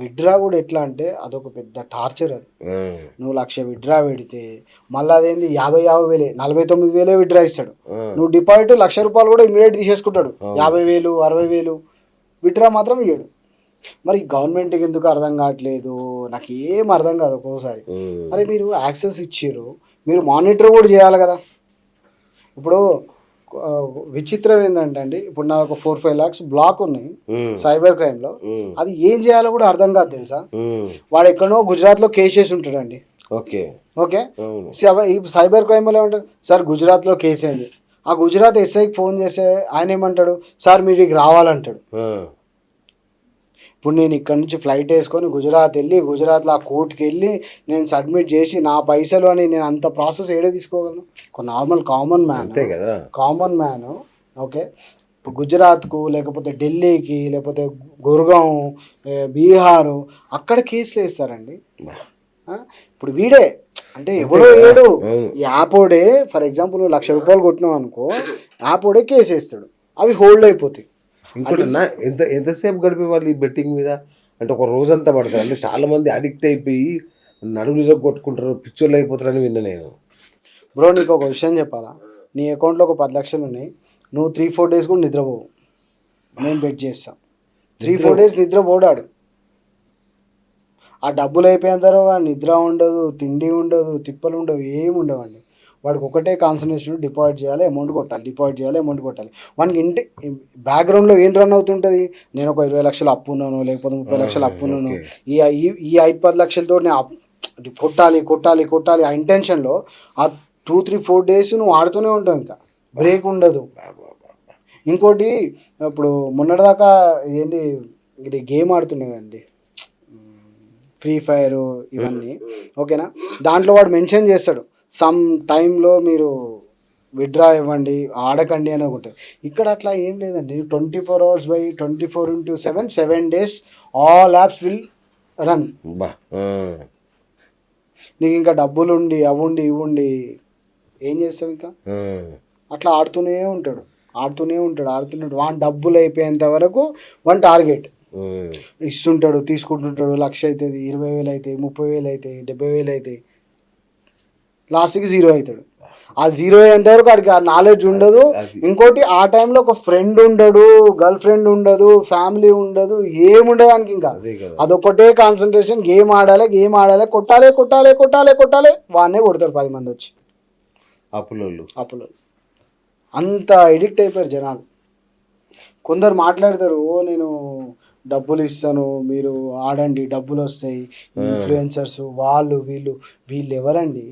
Withdraw కూడా ఎట్లా అంటే అదొక పెద్ద టార్చర్ అది. నువ్వు 1,00,000 విత్డ్రా పెడితే మళ్ళీ అదేంది 50,000 49,000 విత్డ్రా ఇస్తాడు. నువ్వు డిపాజిట్ ₹1,00,000 కూడా ఇమీడియట్ తీసేసుకుంటాడు. 50,000 60,000 విత్డ్రా మాత్రం ఇయ్యడు. మరి గవర్నమెంట్కి ఎందుకు అర్థం కావట్లేదు, నాకు ఏం అర్థం కాదు ఒక్కోసారి. అరే మీరు యాక్సెస్ ఇచ్చారు, మీరు మానిటర్ కూడా చేయాలి కదా. ఇప్పుడు విచిత్రం ఏంటంటే అండి, ఇప్పుడు నా ఒక 4-5 lakhs బ్లాక్ ఉన్నాయి సైబర్ క్రైమ్లో. అది ఏం చేయాలో కూడా అర్థం కాదు తెలుసా. వాడు ఎక్కడో గుజరాత్లో కేసు చేసి ఉంటాడండి. ఓకే ఈ సైబర్ క్రైమ్లో ఏమంటారు, సార్ గుజరాత్లో కేసు అయింది. ఆ గుజరాత్ ఎస్ఐకి ఫోన్ చేస్తే ఆయన ఏమంటాడు, సార్ మీరు ఇక రావాలంటాడు. ఇప్పుడు నేను ఇక్కడ నుంచి ఫ్లైట్ వేసుకొని గుజరాత్ వెళ్ళి గుజరాత్లో ఆ కోర్టుకి వెళ్ళి నేను సబ్మిట్ చేసి నా పైసలు అని నేను అంత ప్రాసెస్ ఏడే తీసుకోగలను. ఒక నార్మల్ కామన్ మ్యాన్ ఓకే ఇప్పుడు గుజరాత్కు లేకపోతే ఢిల్లీకి లేకపోతే గుర్గాం బీహారు అక్కడ కేసులు వేస్తారండి. ఇప్పుడు వీడే అంటే ఎవడో ఏడు యాపోడే ఫర్ ఎగ్జాంపుల్ నువ్వు ₹1,00,000 కొట్టినావు అనుకో, యాపోడే కేసు వేస్తాడు, అవి హోల్డ్ అయిపోతాయి. ఇంకోటి ఎంతసేపు గడిపే వాళ్ళు ఈ బెట్టింగ్ మీద అంటే ఒక రోజంతా పడతారు. అంటే చాలా మంది అడిక్ట్ అయిపోయి నడువులో కొట్టుకుంటారు, పిచ్చోళ్ళు అయిపోతారని విన్నా నేను. బ్రో నీకు ఒక విషయం చెప్పాలా, నీ అకౌంట్లో ఒక 10 లక్షలు ఉన్నాయి, నువ్వు 3-4 days కూడా నిద్రపోవు. నేను బెట్ చేస్తాను 3-4 days నిద్రపోడాడు. ఆ డబ్బులు అయిపోయిన తర్వాత నిద్ర ఉండదు, తిండి ఉండదు, తిప్పలు ఉండవు, ఏమి ఉండవండి. వాడికి ఒకటే కాన్సన్ట్రేషన్, డిపాజిట్ చేయాలి, అమౌంట్ కొట్టాలి. వానికి ఇంటి బ్యాక్గ్రౌండ్లో ఏం రన్ అవుతుంటుంది, నేను ఒక 20 లక్షలు అప్పు ఉన్నాను లేకపోతే 30 లక్షలు అప్పు ఉన్నాను, ఈ 5-10 లక్షలతో నేను కొట్టాలి ఆ ఇంటెన్షన్లో ఆ 2-3-4 days నువ్వు ఆడుతూనే ఉంటావు, ఇంకా బ్రేక్ ఉండదు. ఇంకోటి ఇప్పుడు మొన్నటిదాకా ఇది గేమ్ ఆడుతున్నాయండి, ఫ్రీ ఫైర్ ఇవన్నీ ఓకేనా. దాంట్లో వాడు మెన్షన్ చేస్తాడు సమ్ టైంలో మీరు విత్డ్రా ఇవ్వండి, ఆడకండి అని ఒకటి. ఇక్కడ అట్లా ఏం లేదండి, 24 hours by 24/7 7 days all apps will run. నీకు ఇంకా డబ్బులు ఉండి అవుండి ఇవ్వండి ఏం చేస్తావు, ఇంకా అట్లా ఆడుతూనే ఉంటాడు. వాని డబ్బులు అయిపోయేంత వరకు వాని టార్గెట్ ఇస్తుంటాడు, తీసుకుంటుంటాడు. 1,00,000 అవుతుంది, 20,000 అవుతాయి, 30,000 అవుతాయి, 70,000 అవుతాయి, లాస్ట్కి 0 అవుతాడు. ఆ 0 అయ్యేంతవరకు వాడికి ఆ నాలెడ్జ్ ఉండదు. ఇంకోటి ఆ టైంలో ఒక ఫ్రెండ్ ఉండడు, గర్ల్ ఫ్రెండ్ ఉండదు, ఫ్యామిలీ ఉండదు, ఏముండదు దానికి. ఇంకా అదొకటే కాన్సన్ట్రేషన్, గేమ్ ఆడాలి, కొట్టాలి. వాడినే కొడతారు 10 మంది వచ్చి, అప్పులు. అంత ఎడిక్ట్ అయిపోయారు జనాలు. కొందరు మాట్లాడతారు, నేను డబ్బులు ఇస్తాను మీరు ఆడండి డబ్బులు వస్తాయి, ఇన్ఫ్లుయెన్సర్స్ వీళ్ళు ఎవరండి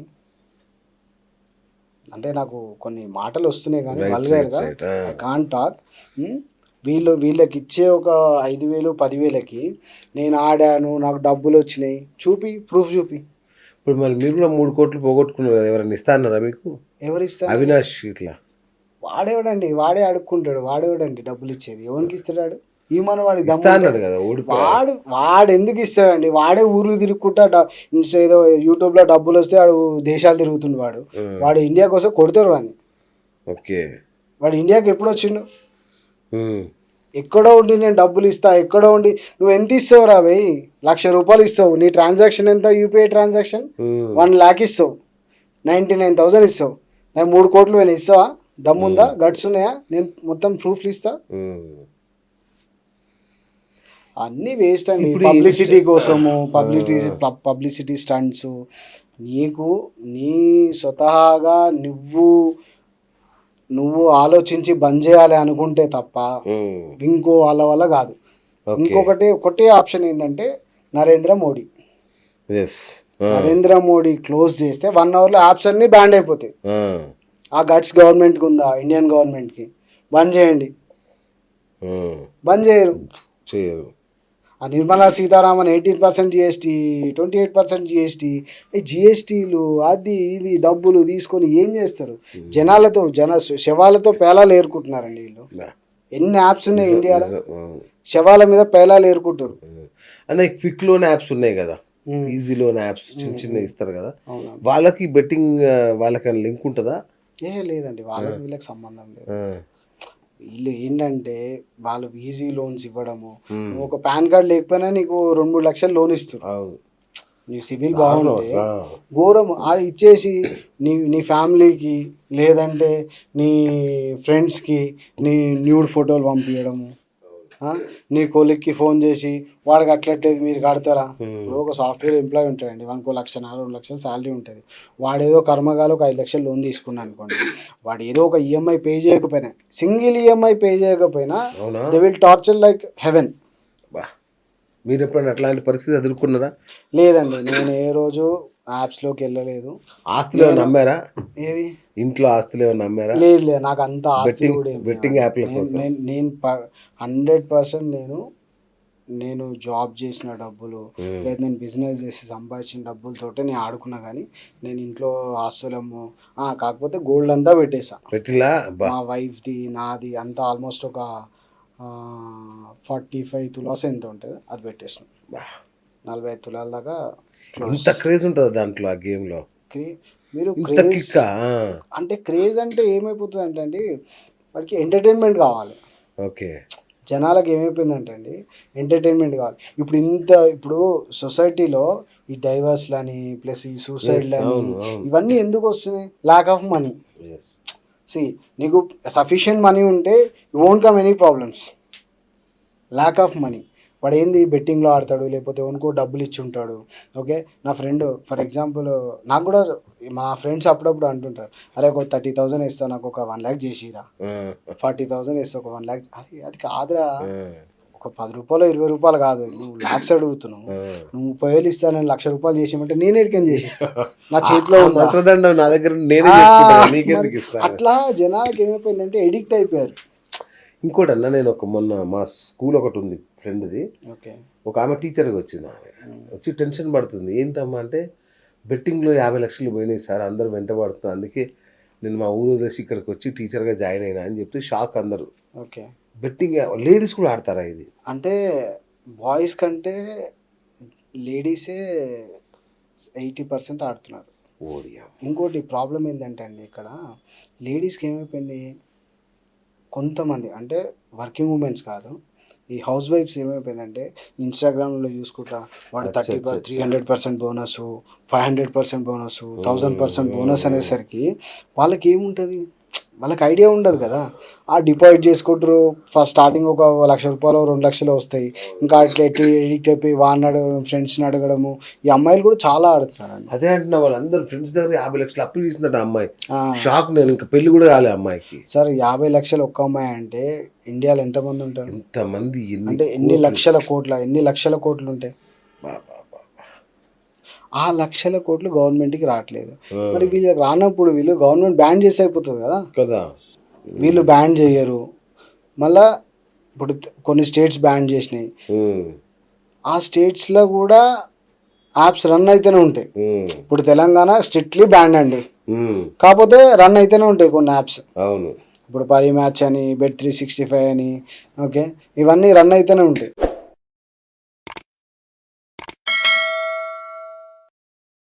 అంటే నాకు కొన్ని మాటలు వస్తున్నాయి కానీ వల్గర్గా ఐ కాంట్ టాక్. వీళ్ళకి ఇచ్చే ఒక 5,000 10,000కి నేను ఆడాను, నాకు డబ్బులు వచ్చినాయి, ప్రూఫ్ చూపి. ఇప్పుడు మరి మీరు కూడా 3 కోట్లు పోగొట్టుకున్నారు కదా, ఎవరైనా ఇస్తా అన్నారా మీకు? ఎవరు ఇస్తారు? అవినాష్ ఇట్లా వాడే అడుక్కుంటాడు, వాడేవాడండి డబ్బులు ఇచ్చేది, ఎవరికి ఇస్తాడు? ఈ మన వాడి వాడు ఎందుకు ఇస్తాడండి, వాడే ఊరు తిరుగుకుంటా ఏదో యూట్యూబ్లో డబ్బులు వస్తే వాడు దేశాలు తిరుగుతుండు. వాడు ఇండియాకి వస్తే కొడతారు వాడిని. ఓకే, వాడు ఇండియాకి ఎప్పుడు వచ్చిండు? ఎక్కడో ఉండి నేను డబ్బులు ఇస్తా, ఎక్కడో ఉండి నువ్వు ఎంత ఇస్తావు రా భయ్, ₹1,00,000 ఇస్తావు, నీ ట్రాన్సాక్షన్ ఎంత, యూపీఐ ట్రాన్సాక్షన్ 1 lakh ఇస్తావు, 99,000 ఇస్తావు, నేను 3 కోట్లు పోయినా ఇస్తావా? దమ్ముందా, గట్స్ ఉన్నాయా? నేను మొత్తం ప్రూఫ్లు ఇస్తా. అన్నీ వేస్ట్ అండి, పబ్లిసిటీ కోసము, పబ్లిసిటీ స్టంట్స్. నీ స్వతహాగా నువ్వు ఆలోచించి బంద్ చేయాలి అనుకుంటే తప్ప ఇంకో వాళ్ళ వల్ల కాదు. ఒకటే ఆప్షన్ ఏంటంటే నరేంద్ర మోడీ క్లోజ్ చేస్తే 1 hourలో యాప్స్ అన్నీ బ్యాన్ అయిపోతాయి. ఆ గట్స్ గవర్నమెంట్కి ఉందా, ఇండియన్ గవర్నమెంట్కి? బంద్ చేయండి. బంద్ చేయరు. ఆ నిర్మలా సీతారామన్ 18% GST, 28% GST, ఈ GSTలు అది ఇది డబ్బులు తీసుకొని ఏం చేస్తారు? శవాలతో పేలాలు ఏరుకుంటున్నారండి వీళ్ళు. ఎన్ని యాప్స్ ఉన్నాయి ఇండియాలో, శవాల మీద పేలాలు ఏరుకుంటారు. అంటే క్విక్ లోన్ యాప్స్ ఉన్నాయి కదా, ఈజీ లోన్ యాప్స్ చిన్న ఇస్తారు కదా, వాళ్ళకి బెట్టింగ్ వాళ్ళకి లింక్ ఉంటుందా? లేదండి, వాళ్ళకి వీళ్ళకి సంబంధం లేదు. వీళ్ళు ఏంటంటే వాళ్ళు ఈజీ లోన్స్ ఇవ్వడము, నువ్వు ఒక పాన్ కార్డ్ లేకపోయినా నీకు 2-3 లక్షలు లోన్ ఇస్తారు. అవును. నీ సిబిల్ బాగుంటే ఆ. ఘోరం ఇచ్చేసి నీ ఫ్యామిలీకి లేదంటే నీ ఫ్రెండ్స్కి నీ న్యూడ్ ఫోటోలు పంపించడము, నీ కొలిక్కి ఫోన్ చేసి వాడికి అట్లట్లేదు మీరు కడతారా. ఇప్పుడు ఒక సాఫ్ట్వేర్ ఎంప్లాయీ ఉంటాడండి, వానికి 1,00,000 2 లక్షలు శాలరీ ఉంటుంది. వాడేదో కర్మగాలు ఒక 5 లక్షలు లోన్ తీసుకున్నాను అనుకోండి, వాడు ఏదో ఒక ఈఎంఐ పే చేయకపోయినా, సింగిల్ ఈఎంఐ పే చేయకపోయినా they will torture like heaven. మీరు ఎప్పుడైనా అట్లాంటి పరిస్థితి ఎదుర్కొన్నారా? లేదండి, నేను ఏ రోజు యాప్స్లోకి వెళ్ళలేదు. ఆస్తులు ఏమైనా నమ్మారా? ఏవి ఇంట్లో ఆస్తులు ఏమైనా నమ్మారా? లేదు, నాకు అంత ఆస్తి కూడా ఏం బెట్టింగ్ యాప్ల కోసం నేను 100% నేను జాబ్ చేసిన డబ్బులు లేదా నేను బిజినెస్ చేసి సంపాదించిన డబ్బులతోటే నేను ఆడుకున్నా. కానీ నేను ఇంట్లో ఆస్తులము కాకపోతే గోల్డ్ అంతా పెట్టేసా. పెట్టిలా? మా వైఫ్ది నాది అంతా ఆల్మోస్ట్ ఒక 45 తులాస్ ఎంత ఉంటుంది అది పెట్టేసాం. 45 తులాల దాకా. ఇంత క్రేజ్ ఉంటుంది దాంట్లో, ఆ గేమ్ లో. మీరు క్రేజ్ అంటే క్రేజ్ అంటే ఏమైపోతుంది అంటే అండి, వాడికి ఎంటర్టైన్మెంట్ కావాలి. ఓకే. జనాలకు ఏమైపోయిందంటే అండి ఎంటర్టైన్మెంట్ కావాలి. ఇప్పుడు సొసైటీలో ఈ డైవర్స్లని ప్లస్ ఈ సూసైడ్లని ఇవన్నీ ఎందుకు వస్తున్నాయి? Lack of money. నీకు సఫిషియెంట్ మనీ ఉంటే you won't come any problems. Lack of money, వాడు ఏంది బెట్టింగ్లో ఆడతాడు, లేకపోతే ఎవరికో డబ్బులు ఇచ్చి ఉంటాడు. ఓకే, నా ఫ్రెండ్ ఫర్ ఎగ్జాంపుల్, నాకు కూడా మా ఫ్రెండ్స్ అప్పుడప్పుడు అంటుంటారు, అరే ఒక 30,000 ఇస్తా నాకు ఒక 1 lakh చేసిరా, 40,000 ఇస్తా ఒక 1 lakh. అరే అది కాదురా, ఒక 10 రూపాయలు 20 రూపాయలు కాదు, నువ్వు లాక్స్ అడుగుతున్నావు. నువ్వు 30,000 ఇస్తా, నేను 1,00,000 రూపాయలు చేసేమంటే నేను ఎడికని చేసిస్తా, నా చేతిలో ఉందా? నా దగ్గర అట్లా జనాలకు ఏమైపోయిందంటే ఎడిక్ట్ అయిపోయారు. ఇంకోటి అన్న, నేను మొన్న మా స్కూల్ ఒకటి ఉంది ఫ్రెండ్ది, ఓకే, ఒక ఆమె టీచర్గా వచ్చింది. ఆమె వచ్చి టెన్షన్ పడుతుంది. ఏంటమ్మా అంటే, బెట్టింగ్లో 50 లక్షలు పోయినాయి సార్, అందరూ వెంటబడుతున్నారు, అందుకే నేను మా ఊరు వదిలేసి ఇక్కడికి వచ్చి టీచర్గా జాయిన్ అయినా అని చెప్తే షాక్ అందరూ. ఓకే, బెట్టింగ్ లేడీస్ కూడా ఆడతారా ఇది? అంటే బాయ్స్ కంటే లేడీసే 80% ఆడుతున్నారు. ఇంకోటి ప్రాబ్లం ఏంటంటే అండి, ఇక్కడ లేడీస్కి ఏమైపోయింది, కొంతమంది అంటే వర్కింగ్ ఉమెన్స్ కాదు, ఈ హౌస్ వైఫ్స్ ఏమైపోయిందంటే ఇన్స్టాగ్రామ్లో చూసుకుంటా వాడు 300% బోనస్, 500% బోనస్, 1000% బోనస్ అనేసరికి వాళ్ళకి ఏముంటుంది, వాళ్ళకి ఐడియా ఉండదు కదా. ఆ డిపాజిట్ చేసుకుంటారు, ఫస్ట్ స్టార్టింగ్ ఒక 1,00,000 రూపాయలు 2 లక్షలు వస్తాయి. ఇంకా అట్లా ఎడిక్ట్ అయిపోయి వాడిని అడగడం, ఫ్రెండ్స్ని అడగడము. ఈ అమ్మాయిలు కూడా చాలా ఆడుతున్నారండి. అదే అంటున్నా, వాళ్ళందరూ ఫ్రెండ్స్ దగ్గర 50 లక్షలు అప్పు తీసుకుంటాడు అమ్మాయి. షాక్. నేను ఇంకా పెళ్లి కూడా కాలే అమ్మాయికి. సార్ 50 లక్షలు ఒక్క అమ్మాయి అంటే ఇండియాలో ఎంతమంది ఉంటారు? ఎంతమంది అంటే ఎన్ని లక్షల కోట్లు ఉంటాయి. ఆ లక్షల కోట్లు గవర్నమెంట్కి రావట్లేదు. మరి వీళ్ళకి రానప్పుడు వీళ్ళు గవర్నమెంట్ బ్యాన్ చేసి అయిపోతుంది కదా. వీళ్ళు బ్యాన్ చేయరు. మళ్ళా ఇప్పుడు కొన్ని స్టేట్స్ బ్యాన్ చేసినాయి, ఆ స్టేట్స్లో కూడా యాప్స్ రన్ అయితేనే ఉంటాయి. ఇప్పుడు తెలంగాణ స్ట్రిక్ట్లీ బ్యాన్ అండి, కాకపోతే రన్ అయితేనే ఉంటాయి కొన్ని యాప్స్. అవును, ఇప్పుడు పరి మ్యాచ్ అని, Bet365 అని, ఓకే, ఇవన్నీ రన్ అయితేనే ఉంటాయి.